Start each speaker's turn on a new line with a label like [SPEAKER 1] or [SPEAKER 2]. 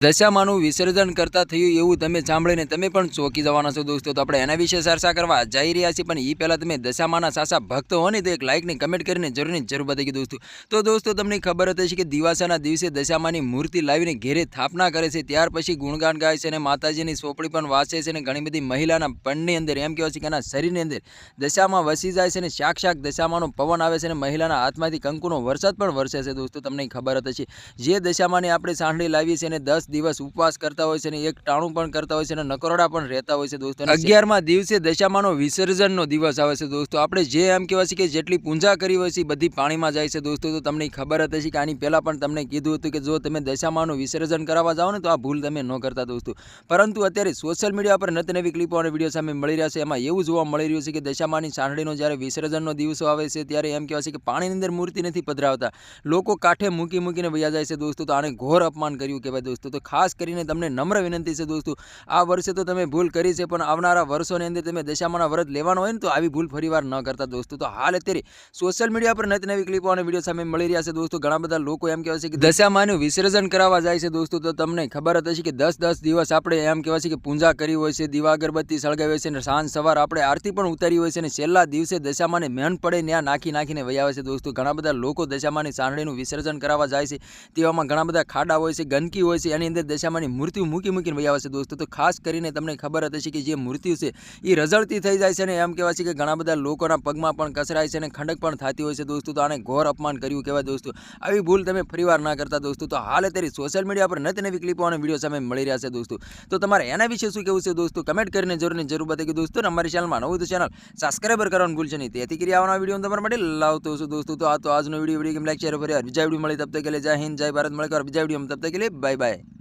[SPEAKER 1] દશામાનું વિસર્જન કરતા થયું એવું તમે સાંભળીને તમે પણ ચોંકી જવાના છો દોસ્તો। તો આપણે એના વિશે ચર્ચા કરવા જઈ રહ્યા છીએ, પણ એ પહેલાં તમે દશામાના સાચા ભક્ત હો ને તો એક લાઇકની કમેન્ટ કરીને જરૂર બતાવી દોસ્તો। તો દોસ્તો તમને ખબર હતી કે દિવાસાના દિવસે દશામાની મૂર્તિ લાવીને ઘેરે સ્થાપના કરે છે, ત્યાર પછી ગુણગાન ગાય છે અને માતાજીની ચોપડી પણ વાંચે છે અને ઘણી બધી મહિલાના પણની અંદર એમ કહેવાય છે કે એના શરીરની અંદર દશામાં વસી જાય છે અને શાક દશામાનો પવન આવે છે અને મહિલાના હાથમાંથી કંકુનો વરસાદ પણ વરસે છે દોસ્તો। તમને ખબર હતી જે દશામાની આપણે સાંભળી લાવીએ છીએ અને 10 દિવસ ઉપવાસ કરતા હોય છે અને એક ટાણું પણ કરતા હોય છે અને નકરોડા પણ રહેતા હોય છે દોસ્તો। 11મા દિવસે દશામાનો વિસર્જનનો દિવસ આવે છે દોસ્તો। આપણે જે એમ કહેવાય છે કે જેટલી પૂજા કરી હોય છે બધી પાણીમાં જાય છે દોસ્તો। તો તમને ખબર હતી કે આની પહેલાં પણ તમને કીધું હતું કે જો તમે દશામાનું વિસર્જન કરાવવા જાઓ ને તો આ ભૂલ તમે ન કરતા દોસ્તો। પરંતુ અત્યારે સોશિયલ મીડિયા પર નવી ક્લિપો અને વિડીયો સામે મળી રહ્યા છે, એમાં એવું જોવા મળી રહ્યું છે કે દશામાની સાંઢળીનો જ્યારે વિસર્જનનો દિવસો આવે છે ત્યારે એમ કહેવાય છે કે પાણીની અંદર મૂર્તિ નથી પધરાવતા, લોકો કાંઠે મૂકીને વયા જાય છે દોસ્તો। તો આને ઘોર અપમાન કર્યું કહેવાય દોસ્તો। તો ખાસ કરીને તમને નમ્ર વિનંતી છે દોસ્તો, આ વર્ષે તો તમે ભૂલ કરી છે, પણ આવનારા વર્ષોની અંદર તમે દશામાના વ્રત લેવાનો હોય ને તો આવી ભૂલ ફરીવાર ન કરતા દોસ્તો। તો હાલ અત્યારે સોશિયલ મીડિયા પર નવી ક્લિપો અને વિડીયો સામે મળી રહ્યા છે દોસ્તો। ઘણા બધા લોકો એમ કહેવાય છે કે દશામાનું વિસર્જન કરાવવા જાય છે દોસ્તો। તો તમને ખબર હતી કે 10 દિવસ આપણે એમ કહેવાય છે કે પૂજા કરી હોય છે, દીવા અગરબત્તી સળગાવી હોય છે અને સાંજ સવાર આપણે આરતી પણ ઉતારી હોય છે અને છેલ્લા દિવસે દશામાને મેન પડે ત્યાં નાખીને વયા આવે છે દોસ્તો। ઘણા બધા લોકો દશામાની સાંઢળીનું વિસર્જન કરાવવા જાય છે, તેવામાં ઘણા બધા ખાડા હોય છે, ગંદકી હોય છે, એની અંદર દશામાની મૂર્તિઓ મૂકીને વયા આવે છે દોસ્તો। તો ખાસ કરીને તમને ખબર હતી કે જે મૂર્તિઓ છે એ રઝળતી થઈ જાય છે અને એમ કહેવાય છે કે ઘણા બધા લોકોના પગમાં પણ કસરાય છે અને ખંડક પણ થતી હોય છે દોસ્તો। તો આને ઘોર અપમાન કર્યું કહેવાય દોસ્તો। આવી ભૂલ તમે ફરીવાર ના કરતા દોસ્તો। તો હાલ અત્યારે સોશિયલ મીડિયા પર નવી ક્લિપો અને વિડીયો સામે મળી રહ્યા છે દોસ્તો। તો તમારે એના વિશે શું કહેવું છે દોસ્તો, કમેન્ટ કરીને જરૂર બતાવી દોસ્તો। અમારી ચેનલમાં નવું તો ચેનલ સબસ્ક્રાઈબર કરવાનું ભૂલશે નહીં, તેથી કરી આવવાના વિડીયો તમારા માટે લાવતો છું દોસ્તો। તો આ તો આજનો વિડીયો કેમ લાઈક શેર ફરી બીજા વિડીયો મળી તબ તક કે लिए जय हिंद जय भारत, મળે બીજા વિડીયો તબ તક કે लिए बाय बाय।